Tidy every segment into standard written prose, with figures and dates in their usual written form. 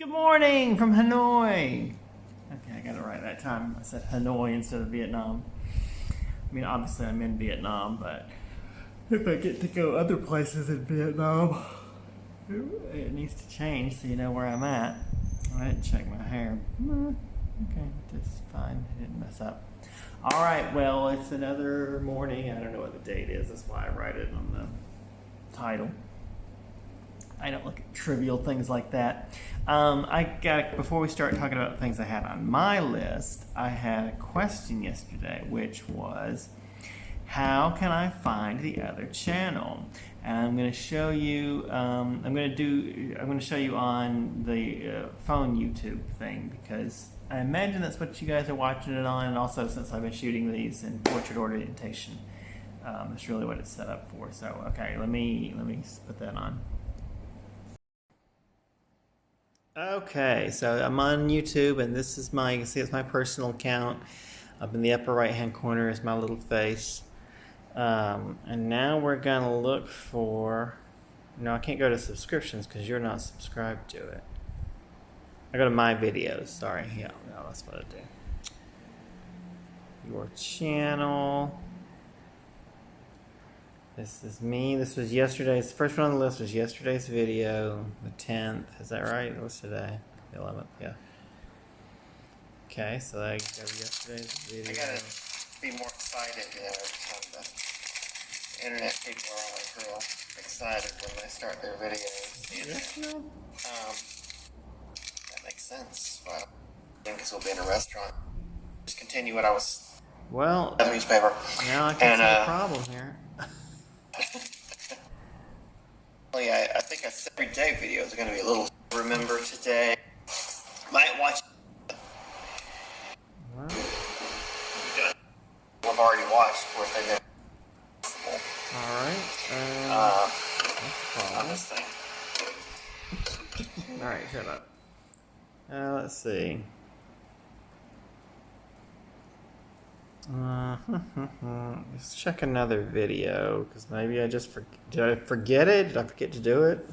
Good morning from Hanoi. Okay, I got it right that time. I said Hanoi instead of Vietnam. I mean, obviously I'm in Vietnam, but if I get to go other places in Vietnam, it needs to change so you know where I'm at. I didn't check my hair. Okay, just fine. I didn't mess up. All right, well, it's another morning. I don't know what the date is. That's why I write it on the title. I don't look at trivial things like that. Before we start talking about things I had on my list, I had a question yesterday, which was, how can I find the other channel? And I'm going to show you. I'm going to show you on the phone YouTube thing, because I imagine that's what you guys are watching it on. And also, since I've been shooting these in portrait orientation, that's really what it's set up for. So, okay, let me put that on. Okay, so I'm on YouTube, and this is you can see it's my personal account. Up in the upper right hand corner is my little face. And now we're gonna look for, no, I can't go to subscriptions because you're not subscribed to it. I go to my videos, sorry, yeah, no, that's what I do. Your channel. This is me. This was yesterday's. The first one on the list was yesterday's video, the 10th. Is that right? What's today? The 11th, yeah. Okay, so I got yesterday's video. I gotta be more excited the internet people are always real excited when they start their videos. That makes sense. Well, I think this will be in a restaurant. Just continue what I was. Well, the newspaper. Now I can see the problem here. Well, yeah, I think everyday videos are going to be a little. Remember today, might watch. Well, I've already watched. Of course, they all right. on this thing. All right, shut up. Let's see. Let's check another video, because maybe I just did I forget it? Did I forget to do it?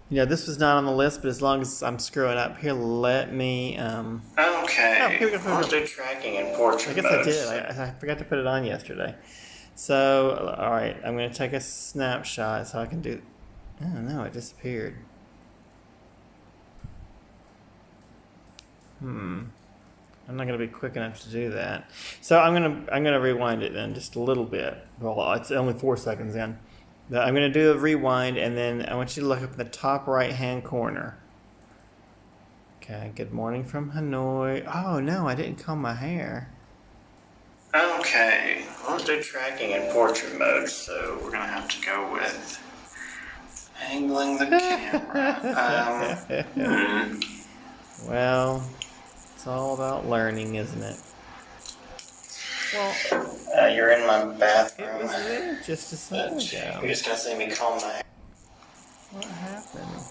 This was not on the list, but as long as I'm screwing up here, let me. Okay. Oh, here we go. I'll do tracking in portrait I guess mode. I did. I forgot to put it on yesterday. So, all right, I'm going to take a snapshot so I can do. Oh no, it disappeared. I'm not going to be quick enough to do that. So I'm gonna rewind it then just a little bit. Well, it's only 4 seconds in. I'm going to do a rewind, and then I want you to look up in the top right hand corner. Okay, good morning from Hanoi. Oh no, I didn't comb my hair. Okay, I'll do tracking in portrait mode, so we're gonna have to go with angling the camera. Well, it's all about learning, isn't it? Well, you're in my bathroom. It was there just a second ago. You're just gonna see me comb my hair. What happened?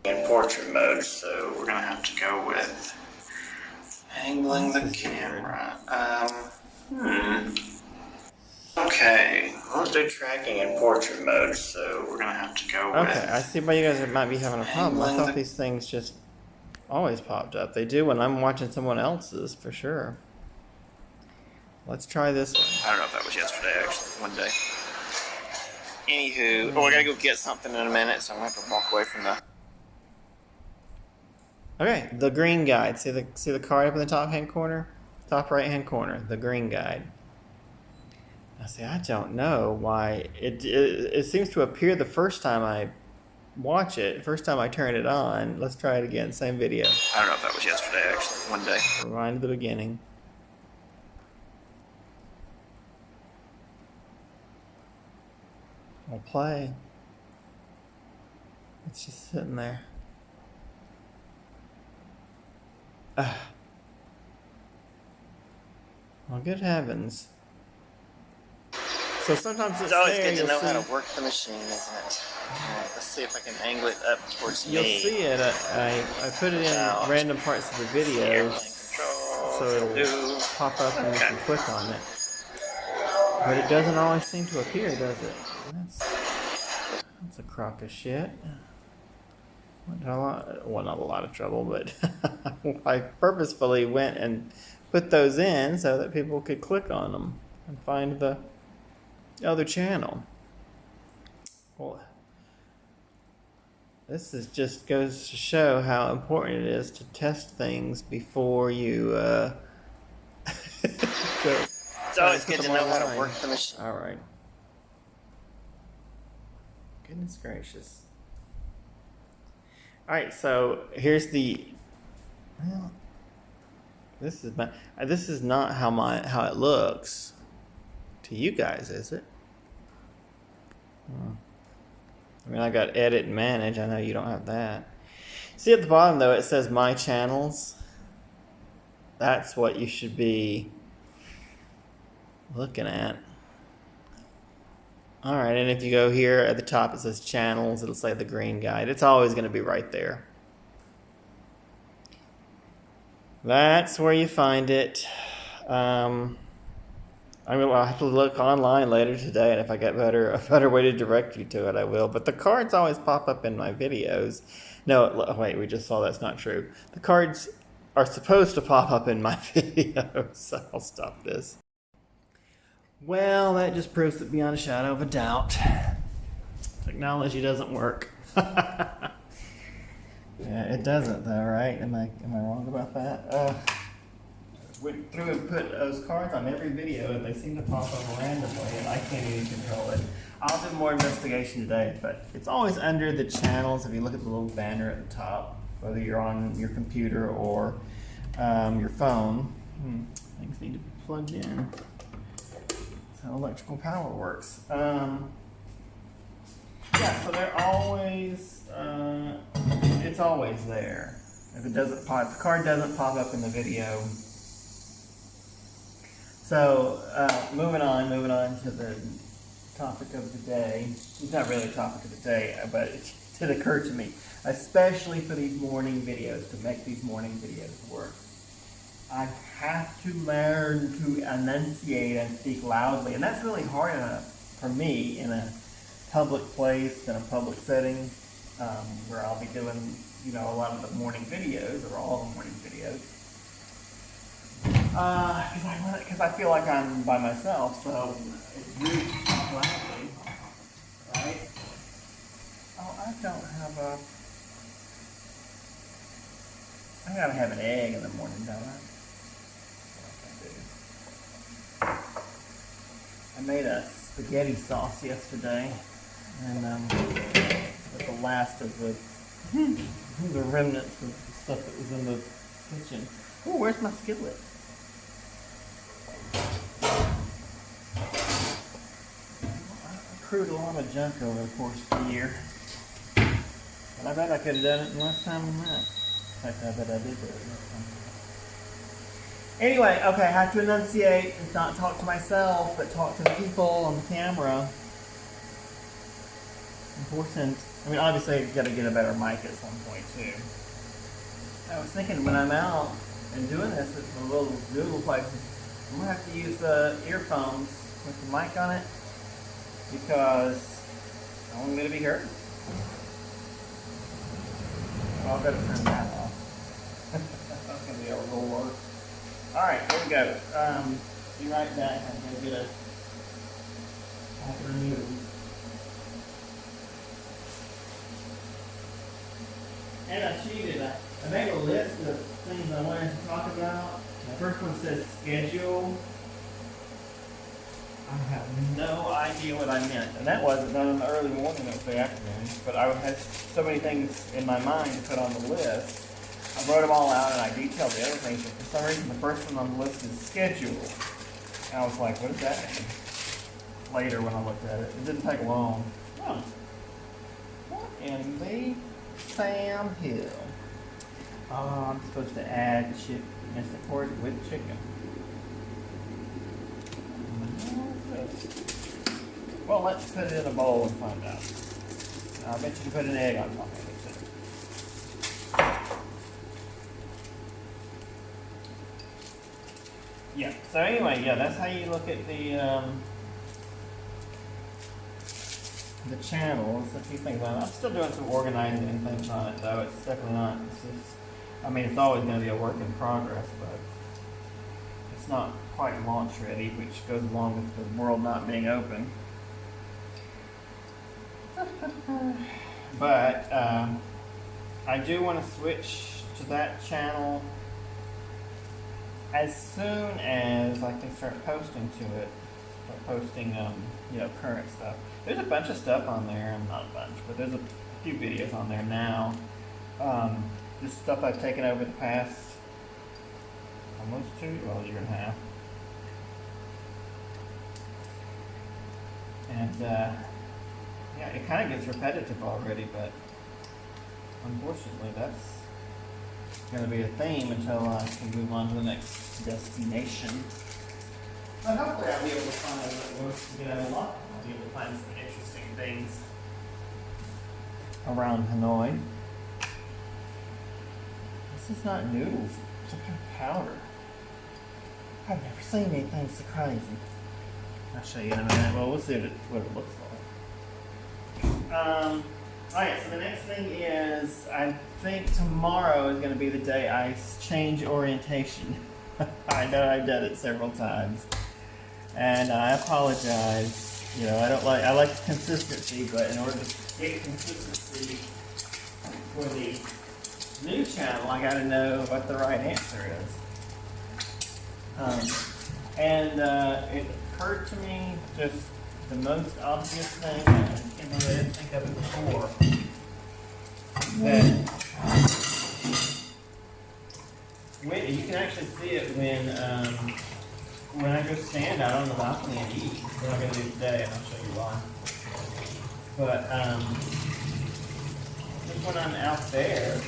In portrait mode, so we're gonna have to go with angling the camera. Okay, I'll do tracking in portrait mode, so we're gonna have to go with. Okay, I see why you guys might be having a problem. I thought these things just always popped up. They do when I'm watching someone else's, for sure. Let's try this one. I don't know if that was yesterday, actually, one day. Anywho, I gotta go get something in a minute, so I'm gonna have to walk away from the. Okay, the green guide. See the card up in the top hand corner? Top right hand corner, the green guide. Now see, I don't know why it seems to appear the first time I watch it, first time I turn it on. Let's try it again, same video. I don't know if that was yesterday, actually, one day. Rewind to the beginning. I'll play. It's just sitting there. Well, good heavens. So sometimes It's always good to know how to work the machine, isn't it? Alright, let's see if I can angle it up towards me. You'll see it. I put it in random parts of the videos, so it'll pop up and you can click on it. But it doesn't always seem to appear, does it? That's a crock of shit. Well, not a lot of trouble, but I purposefully went and put those in so that people could click on them and find the other channel. Well, this is just goes to show how important it is to test things before you go. It's always good to know how to work the machine. All right. Goodness gracious. All right, so here's the. Well, this is not how it looks to you guys, is it? I mean, I got edit and manage. I know you don't have that. See at the bottom though, it says my channels. That's what you should be looking at. All right, and if you go here at the top, it says channels. It'll say the green guide. It's always going to be right there. That's where you find it. I'll have to look online later today, and if I get a better way to direct you to it, I will. But the cards always pop up in my videos. No, wait, we just saw that's not true. The cards are supposed to pop up in my videos, so I'll stop this. Well, that just proves that beyond a shadow of a doubt, technology doesn't work. Yeah, it doesn't though, right? Am I wrong about that? Went through and put those cards on every video, and they seem to pop up randomly, and I can't even control it. I'll do more investigation today, but it's always under the channels. If you look at the little banner at the top, whether you're on your computer or your phone, things need to be plugged in. That's how electrical power works. Yeah, so they're always, it's always there. If it doesn't pop, if the card doesn't pop up in the video. So, moving on to the topic of the day. It's not really a topic of the day, but it did occur to me, especially for these morning videos, to make these morning videos work. I have to learn to enunciate and speak loudly, and that's really hard for me in a public place, in a public setting, where I'll be doing, a lot of the morning videos, or all the morning videos. Because I feel like I'm by myself, so it's rude to talk loudly, right? Oh, I gotta have an egg in the morning, don't I? I made a spaghetti sauce yesterday, and with the last of the remnants of the stuff that was in the kitchen. Oh, where's my skillet? I accrued a lot of junk over the course of the year, but I bet I could have done it in less time than that. In fact, I bet I did do it in less time. Anyway, okay, I have to enunciate and not talk to myself, but talk to the people on the camera. Important. I mean, obviously, I've got to get a better mic at some point, too. I was thinking when I'm out and doing this at the little doodle places, I'm going to have to use the earphones with the mic on it, because I want me to be heard. Well, I've got to turn that off. That's going to be a little work. Alright, here we go. Be right back. I'm going to get a after news. And I cheated. I made a list of things I wanted to talk about. The first one says schedule. I have no idea what I meant. And that wasn't done in the early morning, it was the afternoon. But I had so many things in my mind to put on the list. I wrote them all out and I detailed the other things, but for some reason the first one on the list is schedule. And I was like, what does that mean? Later when I looked at it. It didn't take long. Oh. What in the Sam Hill? Oh, I'm supposed to add instant pork with chicken. Well, let's put it in a bowl and find out. I bet you can put an egg on top of it too. Yeah, so anyway, yeah, that's how you look at the the channels, a few things on it. I'm still doing some organizing and things on it, though. It's definitely not. It's just, I mean, it's always going to be a work in progress, but it's not quite launch ready, which goes along with the world not being open. But I do want to switch to that channel as soon as I can start posting to it. Start posting, current stuff. There's a bunch of stuff on there, not a bunch, but there's a few videos on there now. Just stuff I've taken over the past almost year and a half. And it kind of gets repetitive already, but unfortunately that's going to be a theme until I can move on to the next destination. But hopefully I'll be able to find a lot. I'll be able to find some interesting things around Hanoi. This is not noodles, it's some kind of powder. I've never seen anything so crazy. I'll show you in a minute. Well, we'll see what it looks like. Alright, so the next thing is, I think tomorrow is going to be the day I change orientation. I know I've done it several times. And I apologize. I like consistency, but in order to get consistency for the new channel, I got to know what the right answer is. It occurred to me just the most obvious thing, and I didn't think of it before, that you can actually see it when I go stand out on the balcony and eat. What I'm going to do today, and I'll show you why. But just when I'm out there,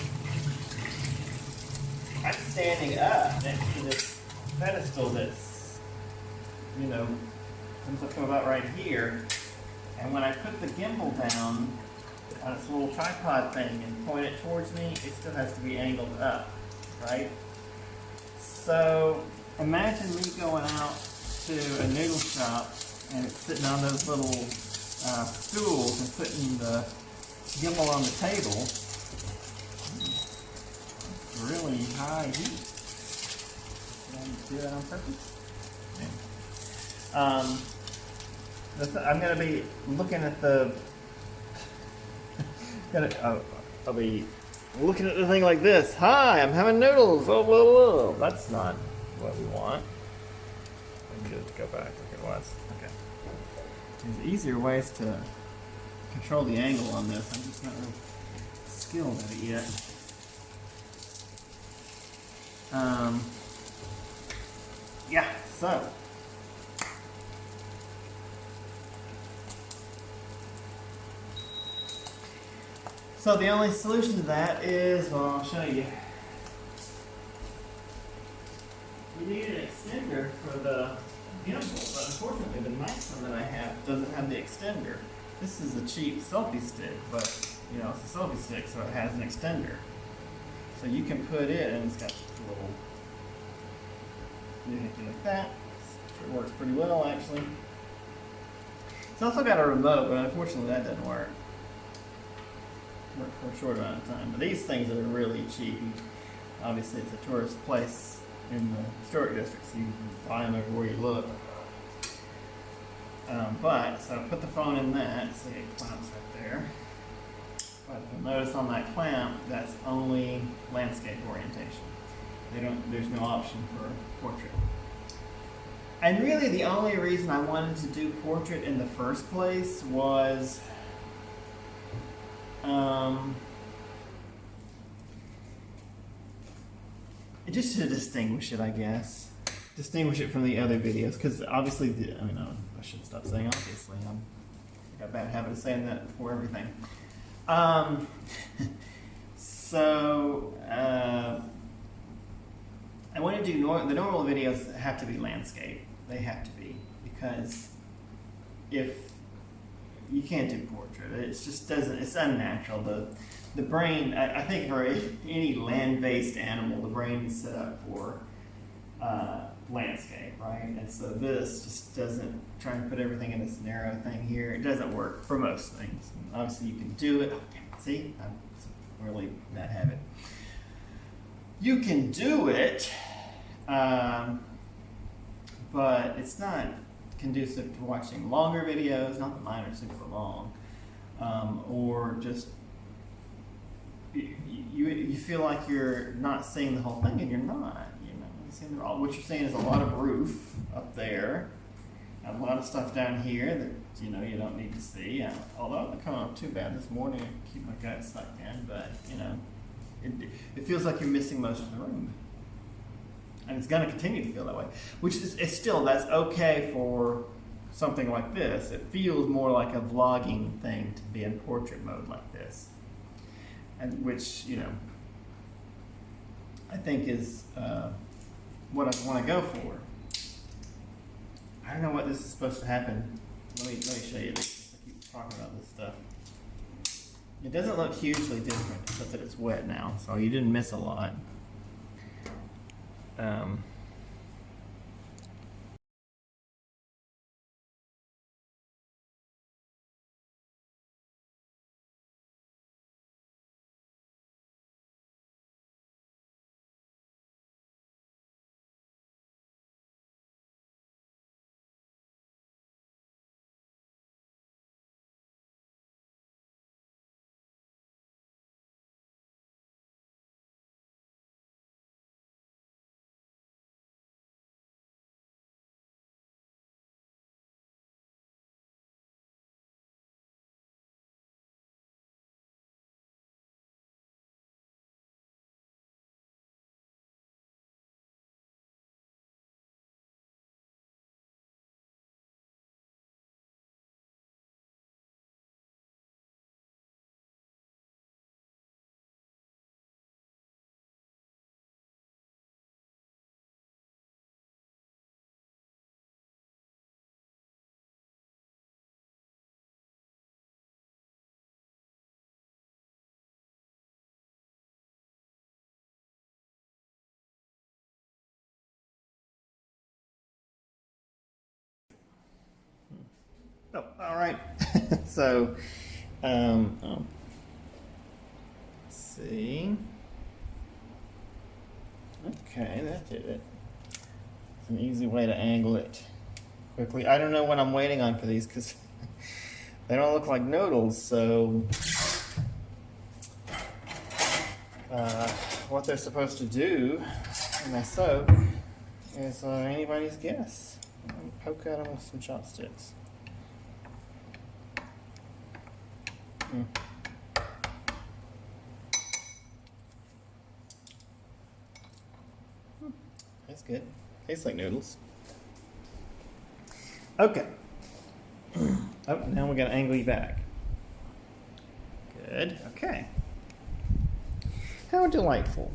I'm standing up next to this pedestal that's, comes up to about right here. And when I put the gimbal down on its little tripod thing and point it towards me, it still has to be angled up, right? So imagine me going out to a noodle shop and it's sitting on those little stools and putting the gimbal on the table. It's really high heat. Did I do that on purpose? Yeah. I'm going to be looking at I'll be looking at the thing like this. Hi, I'm having noodles. Oh, blah, blah, blah. That's not what we want. I need to go back. Look at what's. Okay. There's easier ways to control the angle on this. I'm just not really skilled at it yet. So the only solution to that is, well, I'll show you. You need an extender for the gimbal, but unfortunately the nice one that I have doesn't have the extender. This is a cheap selfie stick, but it's a selfie stick, so it has an extender. So you can put it, and it's got just a little doohickey like that. It works pretty well, actually. It's also got a remote, but unfortunately that doesn't work. Work for a short amount of time. But these things are really cheap. Obviously, it's a tourist place in the historic district, so you can buy them everywhere you look. So I put the phone in that. See, it clamps right there. But you'll notice on that clamp, that's only landscape orientation. There's no option for portrait. And really, the only reason I wanted to do portrait in the first place was just to distinguish it, I guess. Distinguish it from the other videos, because obviously, I should stop saying obviously. I got a bad habit of saying that before everything. I want to do the normal videos have to be landscape. They have to be, because if you can't do portrait, it just doesn't. It's unnatural. The brain, I think, for any land-based animal, the brain is set up for landscape, right? And so this just doesn't, trying to put everything in this narrow thing here, it doesn't work for most things. And obviously you can do it. Oh, damn it. See, it's a really bad habit. You can do it, but it's not conducive to watching longer videos, not that mine are super long, or just you feel like you're not seeing the whole thing, and you're not. You know, what you're seeing is a lot of roof up there, and a lot of stuff down here that you don't need to see. Although I'm not coming up too bad this morning, I keep my gut stuck in, but it feels like you're missing most of the room. And it's going to continue to feel that way, which is still, that's okay for something like this. It feels more like a vlogging thing to be in portrait mode like this, and which I think is what I want to go for. I don't know what this is supposed to happen. Let me show you this. I keep talking about this stuff. It doesn't look hugely different, except that it's wet now, so you didn't miss a lot. Oh, all right. So, let's see. Okay, that did it. It's an easy way to angle it quickly. I don't know what I'm waiting on for these because they don't look like noodles. So, what they're supposed to do when they soak is anybody's guess. Poke at them with some chopsticks. That's good. Tastes like noodles. Okay. Oh, now we're gonna angle you back. Good. Okay. How delightful.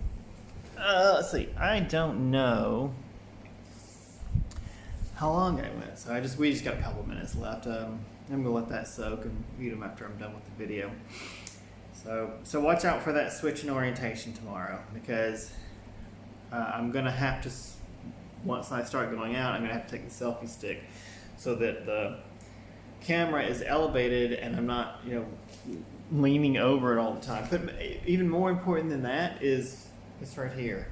Let's see. I don't know how long I went, so we just got a couple minutes left. I'm gonna let that soak and eat them after I'm done with the video. So watch out for that switch in orientation tomorrow, because I'm gonna have to, once I start going out, I'm gonna have to take the selfie stick so that the camera is elevated and I'm not, leaning over it all the time. But even more important than that is this right here.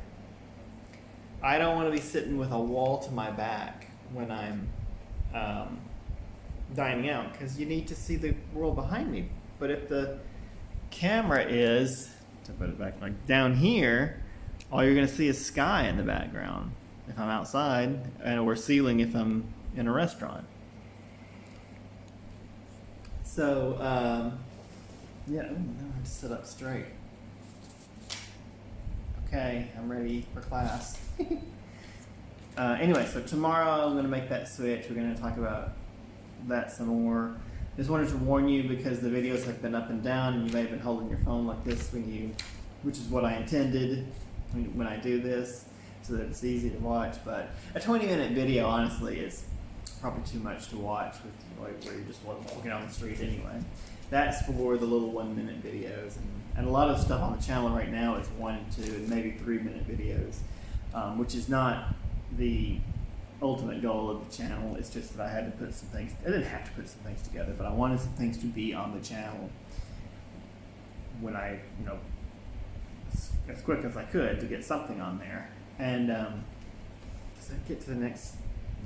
I don't want to be sitting with a wall to my back when I'm dining out, because you need to see the world behind me. But if the camera is, to put it back like down here, all you're going to see is sky in the background if I'm outside, or ceiling if I'm in a restaurant. So, yeah, now I have to sit up straight. Okay, I'm ready for class. Anyway, so tomorrow I'm going to make that switch. We're going to talk about that some more. Just wanted to warn you because the videos have been up and down, and you may have been holding your phone like this which is what I intended when I do this, so that it's easy to watch. But a 20-minute video, honestly, is probably too much to watch where you're just walking on the street anyway. That's for the little 1-minute videos, and a lot of stuff on the channel right now is 1 and 2 and maybe 3-minute videos, which is not the ultimate goal of the channel. It's just that I had to put some things, I didn't have to put some things together, but I wanted some things to be on the channel when I, as quick as I could to get something on there. And does that get to the next?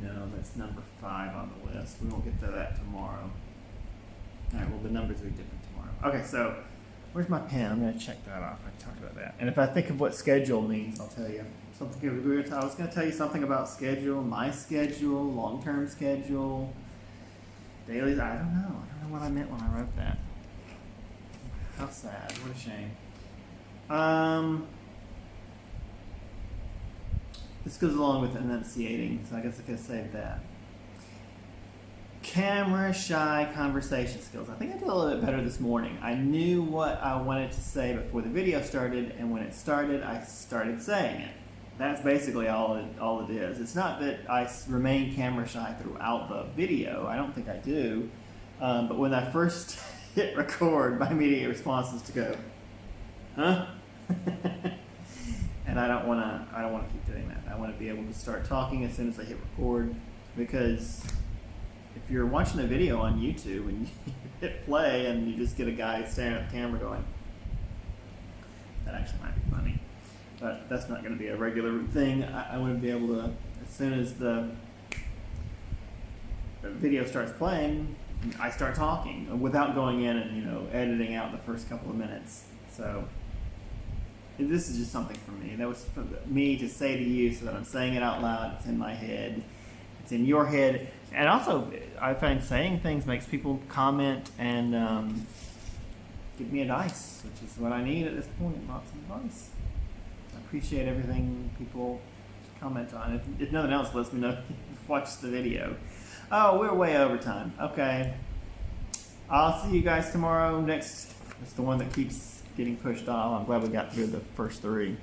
No, that's number 5 on the list. We won't get to that tomorrow. All right, well, the numbers will be different tomorrow. Okay, so where's my pen? I'm going to check that off. I talked about that. And if I think of what schedule means, I'll tell you. I was going to tell you something about schedule, my schedule, long-term schedule, dailies. I don't know. I don't know what I meant when I wrote that. How sad. What a shame. This goes along with enunciating, so I guess I could have saved that. Camera shy conversation skills. I think I did a little bit better this morning. I knew what I wanted to say before the video started, and when it started, I started saying it. That's basically all it is. It's not that I remain camera shy throughout the video. I don't think I do. But when I first hit record, my immediate response is to go, huh? And I don't want to keep doing that. I want to be able to start talking as soon as I hit record, because if you're watching a video on YouTube and you hit play and you just get a guy staring at the camera going, that actually might be funny. But that's not going to be a regular thing. I want to be able to, as soon as the video starts playing, I start talking without going in and editing out the first couple of minutes. So this is just something for me. That was for me to say to you, so that I'm saying it out loud. It's in my head. It's in your head. And also, I find saying things makes people comment and give me advice, which is what I need at this point. Lots of advice. I appreciate everything people comment on. If nothing else, lets me know you've watched the video. Oh, we're way over time. Okay. I'll see you guys tomorrow. Next, it's the one that keeps getting pushed off. I'm glad we got through the first 3.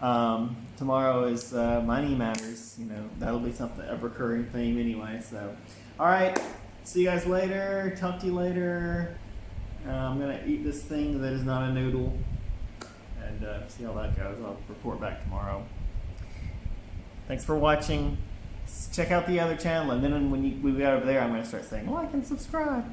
Tomorrow is Money Matters. That'll be something, a recurring theme anyway. So, all right. See you guys later. Talk to you later. I'm going to eat this thing that is not a noodle. And see how that goes. I'll report back tomorrow. Thanks for watching. Check out the other channel, and then when we get over there, I'm going to start saying like and subscribe.